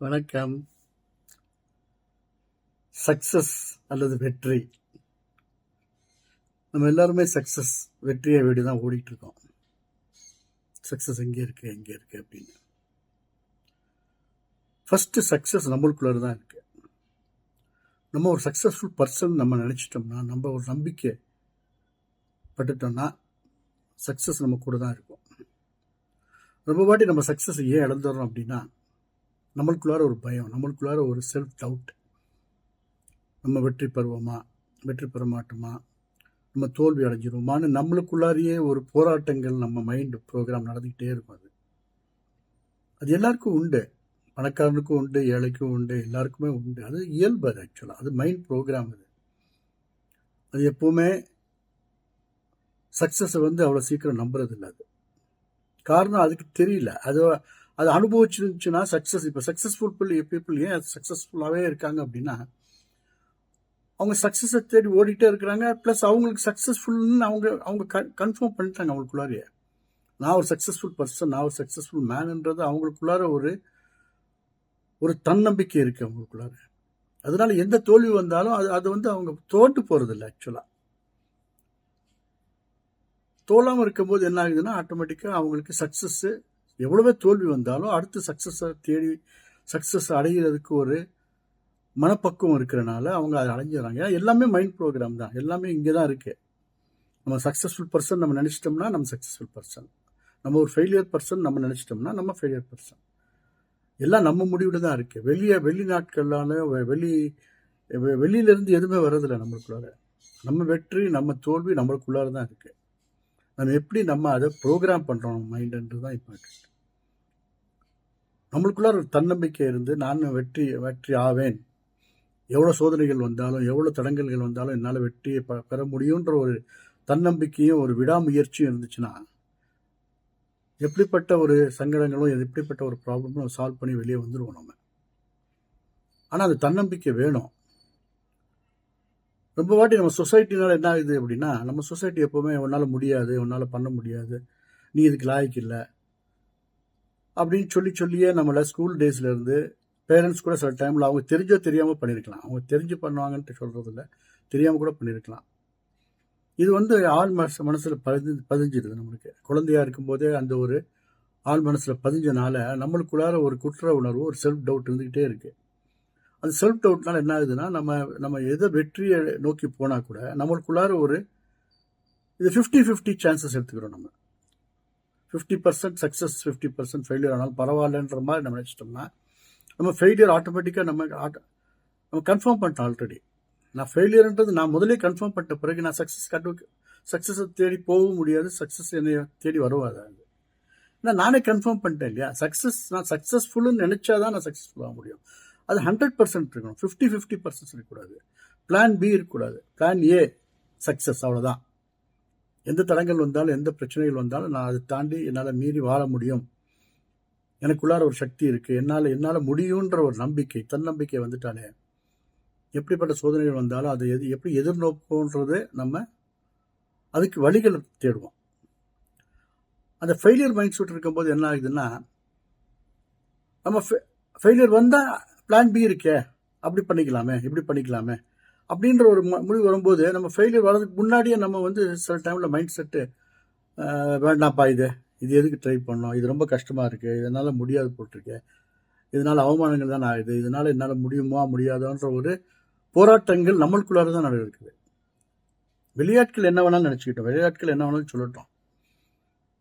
வணக்கம். சக்சஸ் அல்லது வெற்றி. நம்ம எல்லாருமே சக்சஸ் வெற்றியை விட தான் ஓடிட்டு இருக்கோம். சக்சஸ் எங்கே இருக்கு அப்படின்னு. ஃபர்ஸ்ட் சக்சஸ் நம்மளுக்குள்ள தான் இருக்கு. நம்ம ஒரு சக்சஸ்ஃபுல் பர்சன் நம்ம நினைச்சிட்டோம்னா, நம்ம ஒரு நம்பிக்கை பட்டுட்டோம்னா சக்சஸ் நம்ம கூட தான் இருக்கும். ரொம்ப வாட்டி நம்ம சக்சஸ் ஏன் இழந்துடுறோம் அப்படின்னா, நம்மளுக்குள்ளார ஒரு பயம், நம்மளுக்குள்ளார ஒரு செல்ஃப் டவுட். நம்ம வெற்றி பெறுவோமா, வெற்றி பெற மாட்டோமா, நம்ம தோல்வி அடைஞ்சிருவோமான்னு நம்மளுக்குள்ளாரியே ஒரு போராட்டங்கள் நம்ம மைண்ட் ப்ரோக்ராம் நடந்துக்கிட்டே இருக்கும். அது எல்லாருக்கும் உண்டு. பணக்காரனுக்கும் உண்டு, ஏழைக்கும் உண்டு, எல்லாருக்குமே உண்டு. அது இயல்பு. அது ஆக்சுவலாக அது மைண்ட் ப்ரோக்ராம். அது எப்பவுமே சக்ஸஸை அவ்வளோ சீக்கிரம் நம்புறது இல்லை. அது காரணம் அதுக்கு தெரியல. அது அனுபவிச்சிருந்துச்சுன்னா சக்ஸஸ். இப்போ சக்ஸஸ்ஃபுல் பீப்புள் ஏன் சக்ஸஸ்ஃபுல்லாகவே இருக்காங்க அப்படின்னா, அவங்க சக்ஸஸை தேடி ஓடிட்டே இருக்கிறாங்க. ப்ளஸ் அவங்களுக்கு சக்ஸஸ்ஃபுல்னு அவங்க கன்ஃபார்ம் பண்ணிட்டாங்க அவங்களுக்குள்ளாரையே. நான் ஒரு சக்ஸஸ்ஃபுல் பர்சன், நான் ஒரு சக்ஸஸ்ஃபுல் மேன்ன்றது அவங்களுக்குள்ளார ஒரு தன்னம்பிக்கை இருக்கு அவங்களுக்குள்ளார. அதனால எந்த தோல்வி வந்தாலும் அது அவங்க தோட்டு போறது இல்லை. ஆக்சுவலா தோலாமல் இருக்கும்போது என்ன ஆகுதுன்னா, ஆட்டோமேட்டிக்காக அவங்களுக்கு சக்ஸஸ் எவ்வளவே தோல்வி வந்தாலும் அடுத்து சக்ஸஸை தேடி சக்ஸஸ் அடைகிறதுக்கு ஒரு மனப்பக்குவம் இருக்கிறனால அவங்க அதை அடைஞ்சிடறாங்க. ஏன்னா எல்லாமே மைண்ட் ப்ரோக்ராம் தான். எல்லாமே இங்கே தான் இருக்கு. நம்ம சக்ஸஸ்ஃபுல் பர்சன் நம்ம நினைச்சிட்டோம்னா நம்ம சக்ஸஸ்ஃபுல் பர்சன், நம்ம ஒரு ஃபெயிலியர் பர்சன் நம்ம நினைச்சிட்டோம்னா நம்ம ஃபெயிலியர் பர்சன். எல்லாம் நம்ம முடிவில் தான் இருக்கு. வெளிநாட்களால வெளியிலேருந்து எதுவுமே வர்றதில்லை நம்மளுக்குள்ளார. நம்ம வெற்றி நம்ம தோல்வி நம்மளுக்குள்ளார தான் இருக்கு. நம்ம எப்படி நம்ம அதை ப்ரோக்ராம் பண்ணுறோம் மைண்டுன்றது தான் இம்பார்ட்டன்ட். நம்மளுக்குள்ளார ஒரு தன்னம்பிக்கை இருந்து நான் வெற்றி ஆவேன், எவ்வளோ சோதனைகள் வந்தாலும் எவ்வளோ தடங்கல்கள் வந்தாலும் என்னால் வெற்றியை பெற முடியுன்ற ஒரு தன்னம்பிக்கையும் ஒரு விடாமுயற்சியும் இருந்துச்சுன்னா, எப்படிப்பட்ட ஒரு சங்கடங்களும் எப்படிப்பட்ட ஒரு ப்ராப்ளமும் சால்வ் பண்ணி வெளியே வந்துடுவோம் நம்ம. ஆனால் அந்த தன்னம்பிக்கை வேணும். ரொம்ப வாட்டி நம்ம சொசைட்டினால என்ன ஆகுது அப்படின்னா, நம்ம சொசைட்டி எப்போவுமே உன்னால் முடியாது, உன்னால் பண்ண முடியாது, நீ இதுக்கு லாய்க்கு இல்லை அப்படின்னு சொல்லியே நம்மளை ஸ்கூல் டேஸ்லேருந்து பேரண்ட்ஸ் கூட சில டைமில் அவங்க தெரிஞ்சோ தெரியாமல் பண்ணியிருக்கலாம். அவங்க தெரிஞ்சு பண்ணுவாங்கன்ட்டு சொல்கிறதில்ல, தெரியாமல் கூட பண்ணியிருக்கலாம். இது ஆள் மனசில் பதிஞ்சிடுது. நம்மளுக்கு குழந்தையாக இருக்கும்போதே அந்த ஒரு ஆள் மனசில் பதிஞ்சனால நம்மளுக்குள்ளார ஒரு குற்ற உணர்வு, ஒரு செல்ஃப் டவுட் இருந்துக்கிட்டே இருக்குது. அந்த செல்ஃப் டவுட்னால என்ன ஆகுதுன்னா, நம்ம எதை வெற்றியை நோக்கி போனால் கூட நம்மளுக்குள்ளார இது 50-50 சான்சஸ் எடுத்துக்கிறோம். நம்ம 50% சக்ஸஸ் 50% ஃபெயிலியர் ஆனாலும் பரவாயில்லன்ற மாதிரி நம்ம நினச்சிட்டோம்னா, நம்ம ஃபெயிலியர் ஆட்டோமேட்டிக்காக நம்ம கன்ஃபார்ம் பண்ணிட்டோம். ஆல்ரெடி நான் ஃபெயிலியர்ன்றது நான் முதலே கன்ஃபார்ம் பண்ணிட்ட பிறகு நான் சக்ஸஸை தேடி போகவும் முடியாது, சக்ஸஸ் என்னை தேடி வருவாது. ஏன்னா நானே கன்ஃபார்ம் பண்ணிட்டேன் இல்லையா. நான் சக்ஸஸ்ஃபுல்லுன்னு நினச்சாதான் நான் சக்ஸஸ்ஃபுல் ஆக முடியும். அது 100% இருக்கணும். 50-50% இருக்கக்கூடாது. பிளான் பி இருக்கக்கூடாது. பிளான் ஏ சக்ஸஸ், அவ்வளோதான். எந்த தடங்கள் வந்தாலும் எந்த பிரச்சனைகள் வந்தாலும் நான் அதை தாண்டி என்னால் மீறி வாழ முடியும், எனக்குள்ளார ஒரு சக்தி இருக்குது, என்னால் முடியுன்ற ஒரு நம்பிக்கை, தன்னம்பிக்கை வந்துட்டாலே எப்படிப்பட்ட சோதனைகள் வந்தாலும் அதை எப்படி எதிர்நோக்குன்றது நம்ம அதுக்கு வழிகள் தேடுவோம். அந்த ஃபெயிலியர் மைண்ட் செட் இருக்கும்போது என்ன ஆகுதுன்னா, நம்ம ஃபெயிலியர் வந்தால் பிளான் பி இருக்கே, அப்படி பண்ணிக்கலாமே இப்படி பண்ணிக்கலாமே அப்படின்ற ஒரு முடிவு வரும்போது, நம்ம ஃபெயிலியர் வர்றதுக்கு முன்னாடியே நம்ம சில டைமில் மைண்ட் செட்டு வேண்டாம்ப்பா, இது எதுக்கு ட்ரை பண்ணோம், இது ரொம்ப கஷ்டமாக இருக்குது, இதனால் முடியாது போட்டிருக்கேன், இதனால் அவமானங்கள் தான் ஆகுது, இதனால் என்னால் முடியுமா முடியாதோன்ற ஒரு போராட்டங்கள் நம்மளுக்குள்ளார தான் நடக்குது. வெளியாட்கள் என்ன வேணாலும் நினச்சிக்கிட்டோம், வெளியாட்கள் என்ன வேணாலும் சொல்லட்டும்,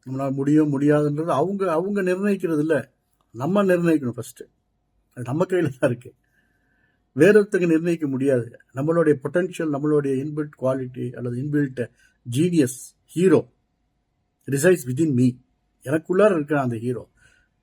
நம்மளால் முடியும் முடியாதுன்றது அவங்க நிர்ணயிக்கிறது இல்லை, நம்ம நிர்ணயிக்கணும். ஃபஸ்ட்டு அது நம்ம கையில் தான் இருக்குது. வேறொருத்தங்க நிர்ணயிக்க முடியாது. நம்மளுடைய பொட்டன்ஷியல், நம்மளுடைய இன்பில்ட் குவாலிட்டி அல்லது inbuilt genius hero resides within me. எனக்குள்ளார இருக்கிற அந்த ஹீரோ,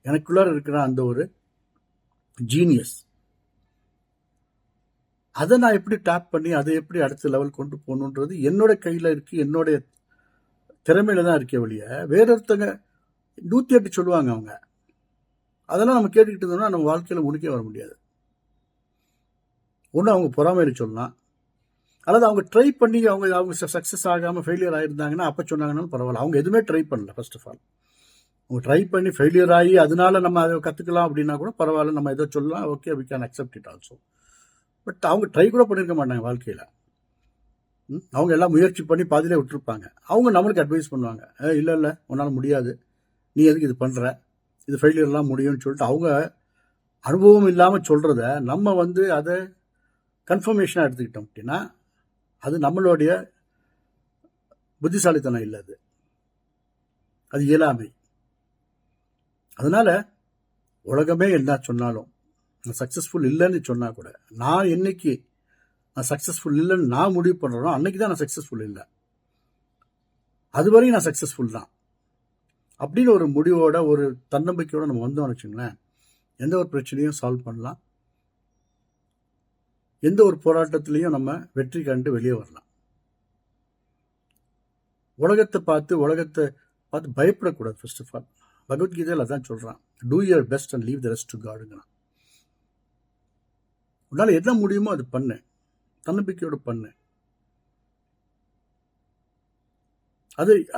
எனக்குள்ளார இருக்கிற அந்த ஒரு ஜீனியஸ், அதை நான் எப்படி டேப் பண்ணி அதை எப்படி அடுத்த லெவல் கொண்டு போகணுன்றது என்னோட கையில் இருக்குது, என்னுடைய திறமையில தான் இருக்கே வழிய வேறொருத்தங்க 108 சொல்லுவாங்க. அவங்க அதெல்லாம் நம்ம கேட்டுக்கிட்டு இருந்தோம்னா நம்ம வாழ்க்கையில் முடிக்க வர முடியாது. ஒன்று அவங்க பொறாமையில சொல்லலாம், அல்லது அவங்க ட்ரை பண்ணி அவங்க சக்ஸஸ் ஆகாமல் ஃபெயிலியர் ஆகிருந்தாங்கன்னா அப்போ சொன்னாங்கன்னாலும் பரவாயில்ல. அவங்க எதுவுமே ட்ரை பண்ணல. ஃபர்ஸ்ட் ஆஃப் ஆல் அவங்க ட்ரை பண்ணி ஃபெயிலியர் ஆகி அதனால நம்ம அதை கற்றுக்கலாம் அப்படின்னா கூட பரவாயில்ல, நம்ம ஏதோ சொல்லலாம், okay we can accept it also. But அவங்க ட்ரை கூட பண்ணியிருக்க மாட்டாங்க வாழ்க்கையில். அவங்க எல்லாம் முயற்சி பண்ணி பாதியிலே விட்டுருப்பாங்க. அவங்க நம்மளுக்கு அட்வைஸ் பண்ணுவாங்க, இல்லை இல்லை உன்னால் முடியாது, நீ எதுக்கு இது பண்ணுற, இது ஃபெயிலியர்லாம் முடியும்னு சொல்லிட்டு அவங்க அனுபவம் இல்லாமல் சொல்கிறத நம்ம வந்து அதை கன்ஃபர்மேஷனாக எடுத்துக்கிட்டோம் அப்படின்னா அது நம்மளுடைய புத்திசாலித்தனம் இல்லை, அது இயலாமை. அதனால உலகமே என்ன சொன்னாலும் நான் சக்ஸஸ்ஃபுல் இல்லைன்னு சொன்னா கூட நான் என்னைக்கு நான் சக்ஸஸ்ஃபுல் இல்லைன்னு நான் முடிவு பண்ணுறேனோ அன்னைக்கு தான் நான் சக்ஸஸ்ஃபுல் இல்லை, அதுவரையும் நான் சக்ஸஸ்ஃபுல் தான் அப்படின்னு ஒரு முடிவோட ஒரு தன்னம்பிக்கையோட நம்ம வந்தோம்னு வச்சுங்களேன், எந்த ஒரு பிரச்சனையும் சால்வ் பண்ணலாம், எந்த ஒரு போராட்டத்திலையும் நம்ம வெற்றி கண்டு வெளியே வரலாம். உலகத்தை பார்த்து பயப்படக்கூடாது. ஃபர்ஸ்ட் ஆஃப் ஆல் பகவத்கீதையில் அதான் சொல்றான், do your best and leave the rest to காடுங்கிறான். உன்னால என்ன முடியுமோ அது பண்ணு, தன்னம்பிக்கையோடு பண்ணு,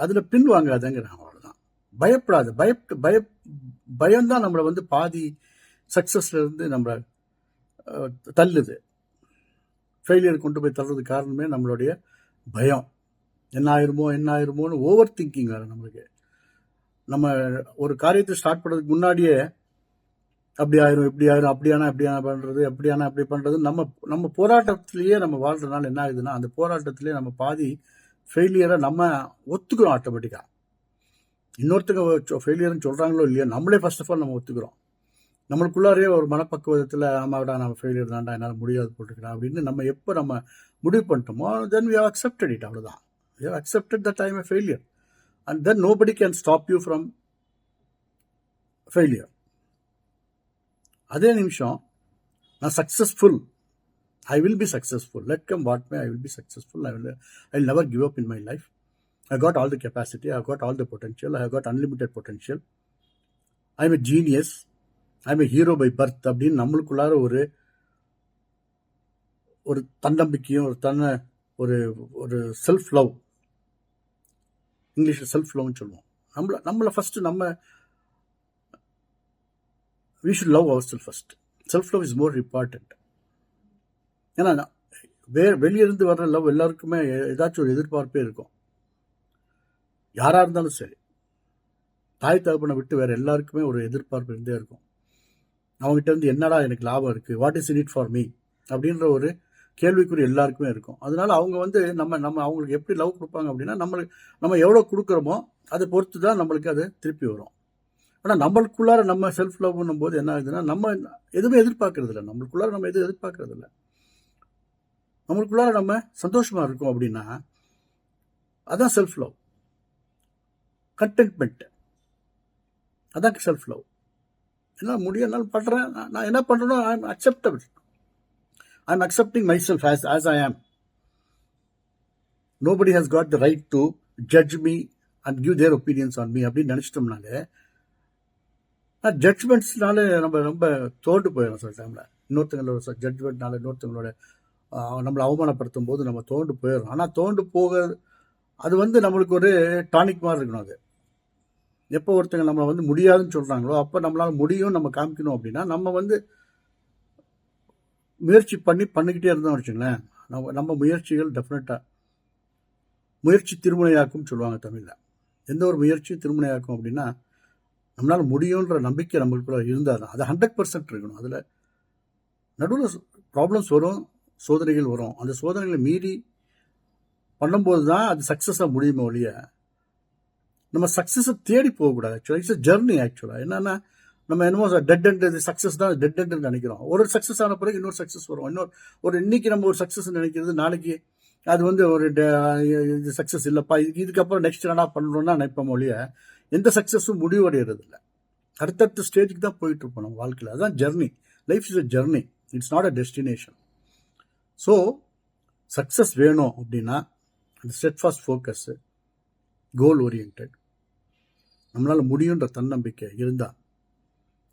அதுல பின் வாங்காதங்கிறான். அவ்வளவுதான். பயப்படாது. பயம்தான் நம்மளை வந்து பாதி சக்சஸ்ல இருந்து நம்மளை தள்ளுது, ஃபெயிலியர் கொண்டு போய் தள்ளுறதுக்கு காரணமே நம்மளுடைய பயம். என்ன ஆயிருமோன்னு ஓவர் திங்கிங் வேறு நம்மளுக்கு. நம்ம ஒரு காரியத்தை ஸ்டார்ட் பண்ணுறதுக்கு முன்னாடியே அப்படி ஆயிரும், இப்படி ஆயிரும், அப்படியானா அப்படி பண்ணுறது நம்ம போராட்டத்திலேயே நம்ம வாழ்றதுனால என்ன ஆகுதுன்னா அந்த போராட்டத்திலேயே நம்ம பாதி ஃபெயிலியரை நம்ம ஒத்துக்கிறோம் ஆட்டோமேட்டிக்காக. இன்னொருத்தங்க ஃபெயிலியர்னு சொல்கிறாங்களோ இல்லையோ நம்மளே ஃபர்ஸ்ட் ஆஃப் ஆல் நம்ம ஒத்துக்கிறோம். நம்மளுக்குள்ளாரே ஒரு மனப்பக்குவத்தில் ஆமாடா நம்ம ஃபெயிலியர் தான்டா, என்னால் முடியாது போட்டுக்கிறேன் அப்படின்னு நம்ம எப்போ நம்ம முடிவு பண்ணிட்டோமோ then we have accepted it. அவ்வளோதான். We have accepted that I am a failure and then nobody can stop you from failure. அதே நிமிஷம் நான் successful, I will be successful. Let come what may, I will be successful. I'll never give up in my life. I got all the capacity. I got all the potential. I have got unlimited potential. I'm a genius. I'm a hero by birth. அப்படின்னு நம்மளுக்குள்ளார ஒரு தன்னம்பிக்கையும் ஒரு self love, இங்கிலீஷில் self லவ்னு சொல்லுவோம். நம்மளை first we should love ourselves first. Self love is more important. ஏன்னா வெளியிருந்து வர்ற லவ் எல்லாருக்குமே ஏதாச்சும் ஒரு எதிர்பார்ப்பே இருக்கும். யாரா இருந்தாலும் சரி, தாய் தகப்பனை விட்டு வேற எல்லாருக்குமே ஒரு எதிர்பார்ப்பு இருந்தே இருக்கும். அவங்ககிட்ட இருந்து என்னடா எனக்கு லாபம் இருக்கு, what is in it for me அப்படின்ற ஒரு கேள்விக்குறி எல்லாருக்குமே இருக்கும். அதனால அவங்க வந்து நம்ம அவங்களுக்கு எப்படி லவ் கொடுப்பாங்க அப்படின்னா நம்ம எவ்வளோ கொடுக்குறோமோ அதை பொறுத்து தான் நம்மளுக்கு அது திருப்பி வரும். ஆனால் நம்மளுக்குள்ளார நம்ம செல்ஃப் லவ் பண்ணும் போது என்ன ஆகுதுன்னா நம்ம எதுவுமே எதிர்பார்க்கறது இல்லை. நம்மளுக்குள்ளார நம்ம எதுவும் எதிர்பார்க்கறது இல்லை. நம்மளுக்குள்ளார நம்ம சந்தோஷமா இருக்கோம் அப்படின்னா அதான் செல்ஃப் லவ். கண்டென்ட்மெண்ட் அதான் செல்ஃப் லவ். என்ன முடியும் என்னால் பண்றேன், நான் என்ன பண்றேனோ I am acceptable. I am accepting myself as I am. Nobody has got the right to judge me and give their opinions on me அப்படின்னு நினைச்சிட்டோம்னாலே ஜட்ஜ்மெண்ட்ஸ்னால நம்ம ரொம்ப தோண்டு போயிடும். சில டைம்ல இன்னொருத்தங்களோட ஜட்ஜ்மெண்ட்னால இன்னொருத்தங்களோட நம்மளை அவமானப்படுத்தும் போது நம்ம தோண்டு போயிடும். ஆனால் தோண்டு போக அது வந்து நம்மளுக்கு ஒரு டானிக் மாதிரி இருக்கணும். அது எப்போ ஒருத்தங்க நம்மளை வந்து முடியாதுன்னு சொல்றாங்களோ அப்போ நம்மளால முடியும் நம்ம காமிக்கணும் அப்படின்னா நம்ம வந்து முயற்சி பண்ணிக்கிட்டே இருந்தோம் வச்சுங்களேன். நம்ம முயற்சிகள் டெஃபினட்டா முயற்சி திருமுனையாக்கும் சொல்லுவாங்க தமிழ்ல. எந்த ஒரு முயற்சியும் திருமுனையாக்கும் அப்படின்னா நம்மளால முடியுன்ற நம்பிக்கை நம்மளுக்குள்ள இருந்தால் தான். அது 100% இருக்கணும். அதில் நடுவில் ப்ராப்ளம்ஸ் வரும், சோதனைகள் வரும். அந்த சோதனைகளை மீறி பண்ணும்போது தான் அது சக்ஸஸாக முடியுமே ஒழிய நம்ம சக்ஸஸை தேடி போகக்கூடாது. ஆக்சுவலாக இட்ஸ் ஜெர்னி. ஆக்சுவலாக என்னன்னா நம்ம என்னமோ டெட் எண்ட், சக்ஸஸ் தான் டெட் எண்ட் நினைக்கிறோம். ஒரு சக்ஸஸ் ஆன பிறகு இன்னொரு சக்ஸஸ் வரும். இன்னைக்கு நம்ம ஒரு சக்ஸஸ் நினைக்கிறது நாளைக்கு அது வந்து ஒரு இது சக்ஸஸ் இல்லைப்பா, இதுக்கப்புறம் நெக்ஸ்ட் என்னடா பண்ணணும்னா நினைப்போம் ஒழிய எந்த சக்ஸஸும் முடிவடைகிறது இல்லை. அடுத்தடுத்த ஸ்டேஜுக்கு தான் போயிட்டு இருப்போம் நம்ம வாழ்க்கையில். அதுதான் journey. Life is a journey, it's not a destination. So success வேணும் அப்படின்னா அந்த ஸ்டெட்ஃபாஸ்ட் ஃபோக்கஸ், கோல் ஓரியன்ட், நம்மளால முடியுன்ற தன்னம்பிக்கை இருந்தால்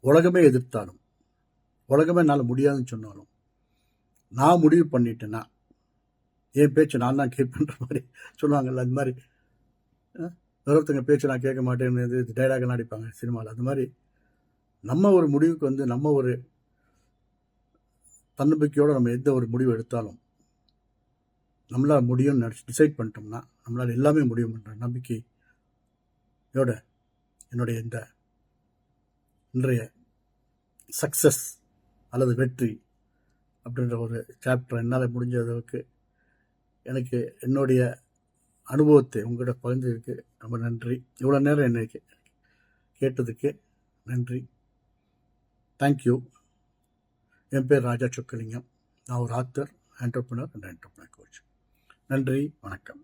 உலகமே எதிர்த்தாலும், உலகமே என்னால் முடியாதுன்னு சொன்னாலும் நான் முடிவு பண்ணிட்டேன்னா என் பேச்சு நான் தான் கேட்பேன்ற மாதிரி சொல்லுவாங்கல்ல, அது மாதிரி ஒருத்தங்க பேச்சு நான் கேட்க மாட்டேன்னு இது டைலாக்லாம் அடிப்பாங்க சினிமாவில். அது மாதிரி நம்ம ஒரு முடிவுக்கு வந்து நம்ம ஒரு தன்னம்பிக்கையோடு நம்ம எந்த ஒரு முடிவு எடுத்தாலும் நம்மளால் முடியும்னு டிசைட் பண்ணிட்டோம்னா நம்மளால் எல்லாமே முடியும்ன்ற நம்பிக்கையோட என்னுடைய இந்த இன்றைய சக்ஸஸ் அல்லது வெற்றி அப்படின்ற ஒரு சாப்டர் என்னால் முடிஞ்ச அளவுக்கு எனக்கு என்னுடைய அனுபவத்தை உங்கள்கிட்ட பகிர்ந்ததுக்கு ரொம்ப நன்றி. இவ்வளோ நேரம் என்னை கேட்டதுக்கு நன்றி. தேங்க்யூ. என் பேர் ராஜா சொக்கலிங்கம். நான் ஒரு author, entrepreneur and entrepreneur coach. நன்றி, வணக்கம்.